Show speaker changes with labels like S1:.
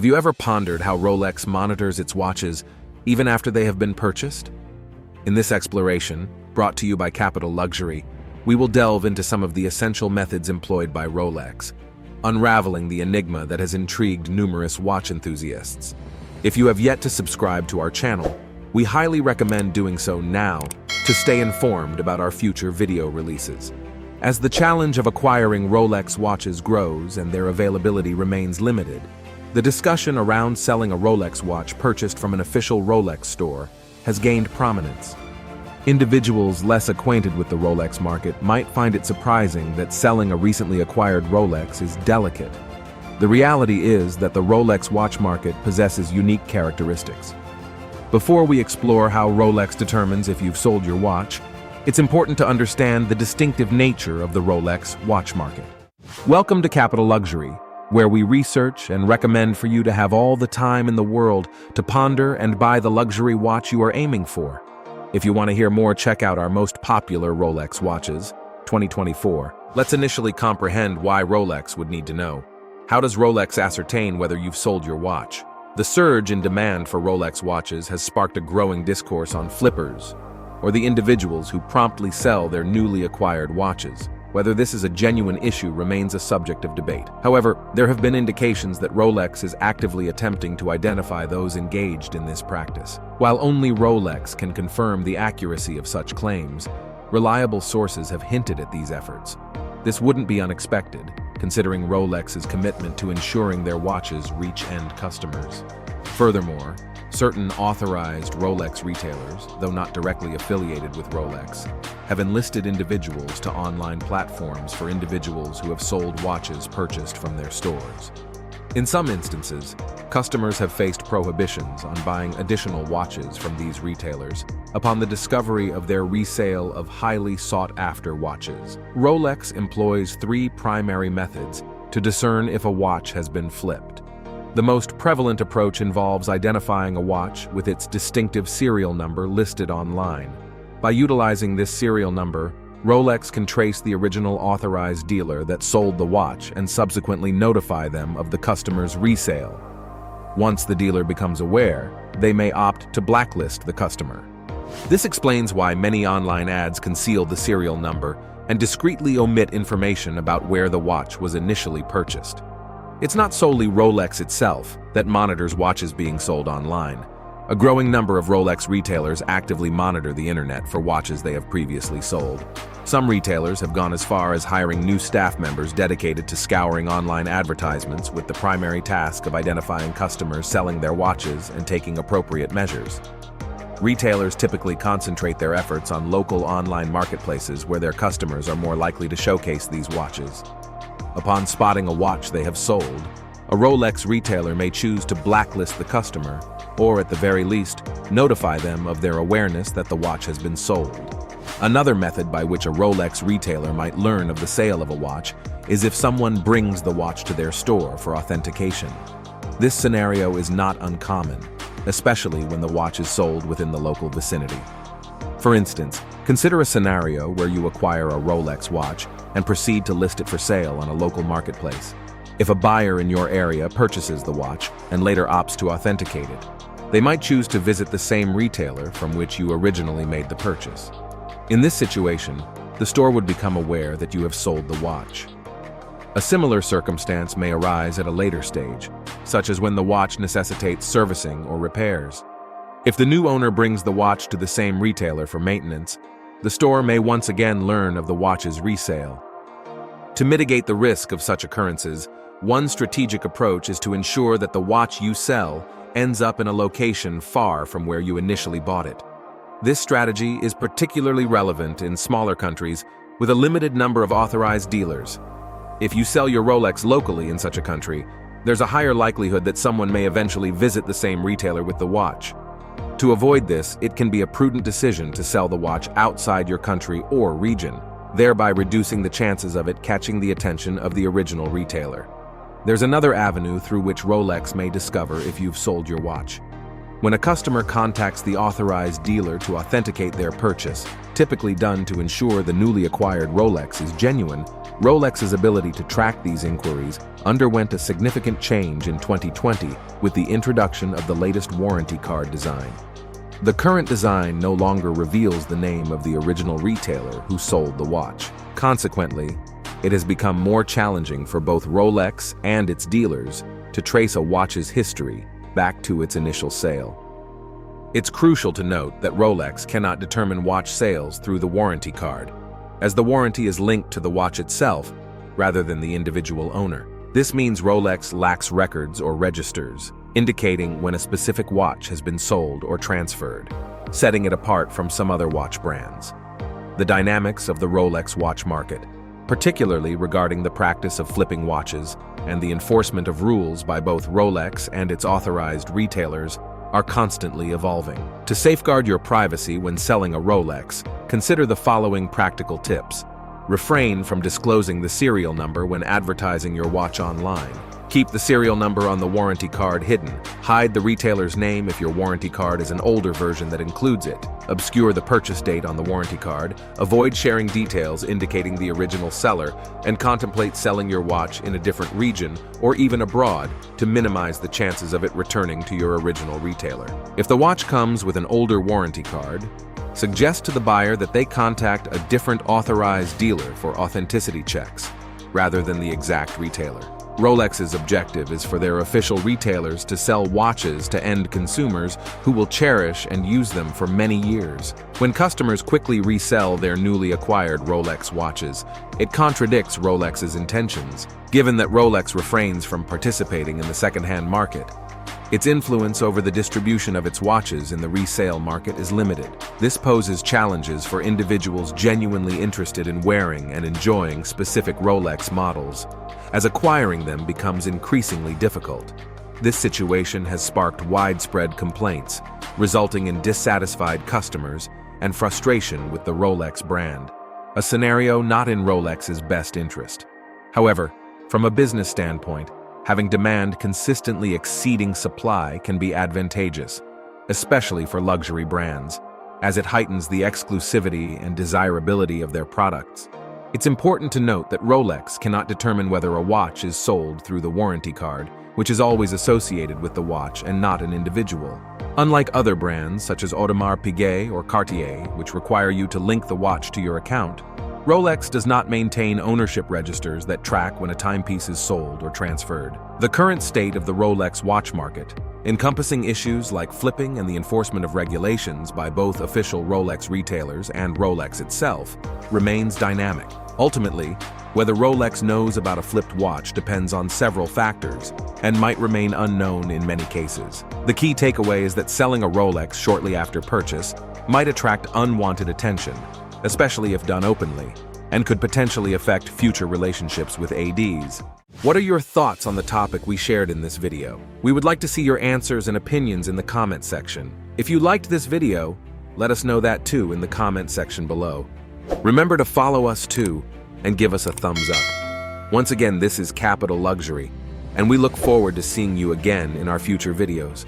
S1: Have you ever pondered how Rolex monitors its watches even after they have been purchased? In this exploration, brought to you by Capital Luxury, we will delve into some of the essential methods employed by Rolex, unraveling the enigma that has intrigued numerous watch enthusiasts. If you have yet to subscribe to our channel, we highly recommend doing so now to stay informed about our future video releases. As the challenge of acquiring Rolex watches grows and their availability remains limited, the discussion around selling a Rolex watch purchased from an official Rolex store has gained prominence. Individuals less acquainted with the Rolex market might find it surprising that selling a recently acquired Rolex is delicate. The reality is that the Rolex watch market possesses unique characteristics. Before we explore how Rolex determines if you've sold your watch, it's important to understand the distinctive nature of the Rolex watch market. Welcome to Capital Luxury, where we research and recommend for you to have all the time in the world to ponder and buy the luxury watch you are aiming for. If you want to hear more, check out our most popular Rolex watches, 2024. Let's initially comprehend why Rolex would need to know. How does Rolex ascertain whether you've sold your watch? The surge in demand for Rolex watches has sparked a growing discourse on flippers, or the individuals who promptly sell their newly acquired watches. Whether this is a genuine issue remains a subject of debate. However, there have been indications that Rolex is actively attempting to identify those engaged in this practice. While only Rolex can confirm the accuracy of such claims, reliable sources have hinted at these efforts. This wouldn't be unexpected, considering Rolex's commitment to ensuring their watches reach end customers. Furthermore, certain authorized Rolex retailers, though not directly affiliated with Rolex, have enlisted individuals to online platforms for individuals who have sold watches purchased from their stores. In some instances, customers have faced prohibitions on buying additional watches from these retailers upon the discovery of their resale of highly sought-after watches. Rolex employs three primary methods to discern if a watch has been flipped. The most prevalent approach involves identifying a watch with its distinctive serial number listed online. By utilizing this serial number, Rolex can trace the original authorized dealer that sold the watch and subsequently notify them of the customer's resale. Once the dealer becomes aware, they may opt to blacklist the customer. This explains why many online ads conceal the serial number and discreetly omit information about where the watch was initially purchased. It's not solely Rolex itself that monitors watches being sold online. A growing number of Rolex retailers actively monitor the internet for watches they have previously sold. Some retailers have gone as far as hiring new staff members dedicated to scouring online advertisements with the primary task of identifying customers selling their watches and taking appropriate measures. Retailers typically concentrate their efforts on local online marketplaces where their customers are more likely to showcase these watches. Upon spotting a watch they have sold, a Rolex retailer may choose to blacklist the customer, or at the very least, notify them of their awareness that the watch has been sold. Another method by which a Rolex retailer might learn of the sale of a watch is if someone brings the watch to their store for authentication. This scenario is not uncommon, especially when the watch is sold within the local vicinity. For instance, consider a scenario where you acquire a Rolex watch and proceed to list it for sale on a local marketplace. If a buyer in your area purchases the watch and later opts to authenticate it, they might choose to visit the same retailer from which you originally made the purchase. In this situation, the store would become aware that you have sold the watch. A similar circumstance may arise at a later stage, such as when the watch necessitates servicing or repairs. If the new owner brings the watch to the same retailer for maintenance, the store may once again learn of the watch's resale. To mitigate the risk of such occurrences, one strategic approach is to ensure that the watch you sell ends up in a location far from where you initially bought it. This strategy is particularly relevant in smaller countries with a limited number of authorized dealers. If you sell your Rolex locally in such a country, there's a higher likelihood that someone may eventually visit the same retailer with the watch. To avoid this, it can be a prudent decision to sell the watch outside your country or region, thereby reducing the chances of it catching the attention of the original retailer. There's another avenue through which Rolex may discover if you've sold your watch. When a customer contacts the authorized dealer to authenticate their purchase, typically done to ensure the newly acquired Rolex is genuine, Rolex's ability to track these inquiries underwent a significant change in 2020 with the introduction of the latest warranty card design. The current design no longer reveals the name of the original retailer who sold the watch. Consequently, it has become more challenging for both Rolex and its dealers to trace a watch's history back to its initial sale. It's crucial to note that Rolex cannot determine watch sales through the warranty card, as the warranty is linked to the watch itself rather than the individual owner. This means Rolex lacks records or registers, indicating when a specific watch has been sold or transferred, setting it apart from some other watch brands. The dynamics of the Rolex watch market, particularly regarding the practice of flipping watches and the enforcement of rules by both Rolex and its authorized retailers, are constantly evolving. To safeguard your privacy when selling a Rolex, consider the following practical tips. Refrain from disclosing the serial number when advertising your watch online. Keep the serial number on the warranty card hidden. Hide the retailer's name if your warranty card is an older version that includes it. Obscure the purchase date on the warranty card. Avoid sharing details indicating the original seller, and contemplate selling your watch in a different region or even abroad to minimize the chances of it returning to your original retailer. If the watch comes with an older warranty card, suggest to the buyer that they contact a different authorized dealer for authenticity checks, rather than the exact retailer. Rolex's objective is for their official retailers to sell watches to end consumers who will cherish and use them for many years. When customers quickly resell their newly acquired Rolex watches, it contradicts Rolex's intentions, given that Rolex refrains from participating in the second-hand market. Its influence over the distribution of its watches in the resale market is limited. This poses challenges for individuals genuinely interested in wearing and enjoying specific Rolex models, as acquiring them becomes increasingly difficult. This situation has sparked widespread complaints, resulting in dissatisfied customers and frustration with the Rolex brand, a scenario not in Rolex's best interest. However, from a business standpoint, having demand consistently exceeding supply can be advantageous, especially for luxury brands, as it heightens the exclusivity and desirability of their products. It's important to note that Rolex cannot determine whether a watch is sold through the warranty card, which is always associated with the watch and not an individual. Unlike other brands such as Audemars Piguet or Cartier, which require you to link the watch to your account, Rolex does not maintain ownership registers that track when a timepiece is sold or transferred. The current state of the Rolex watch market, encompassing issues like flipping and the enforcement of regulations by both official Rolex retailers and Rolex itself, remains dynamic. Ultimately, whether Rolex knows about a flipped watch depends on several factors and might remain unknown in many cases. The key takeaway is that selling a Rolex shortly after purchase might attract unwanted attention, especially if done openly, and could potentially affect future relationships with ADs. What are your thoughts on the topic we shared in this video? We would like to see your answers and opinions in the comment section. If you liked this video, let us know that too in the comment section below. Remember to follow us too and give us a thumbs up. Once again, this is Capital Luxury, and we look forward to seeing you again in our future videos.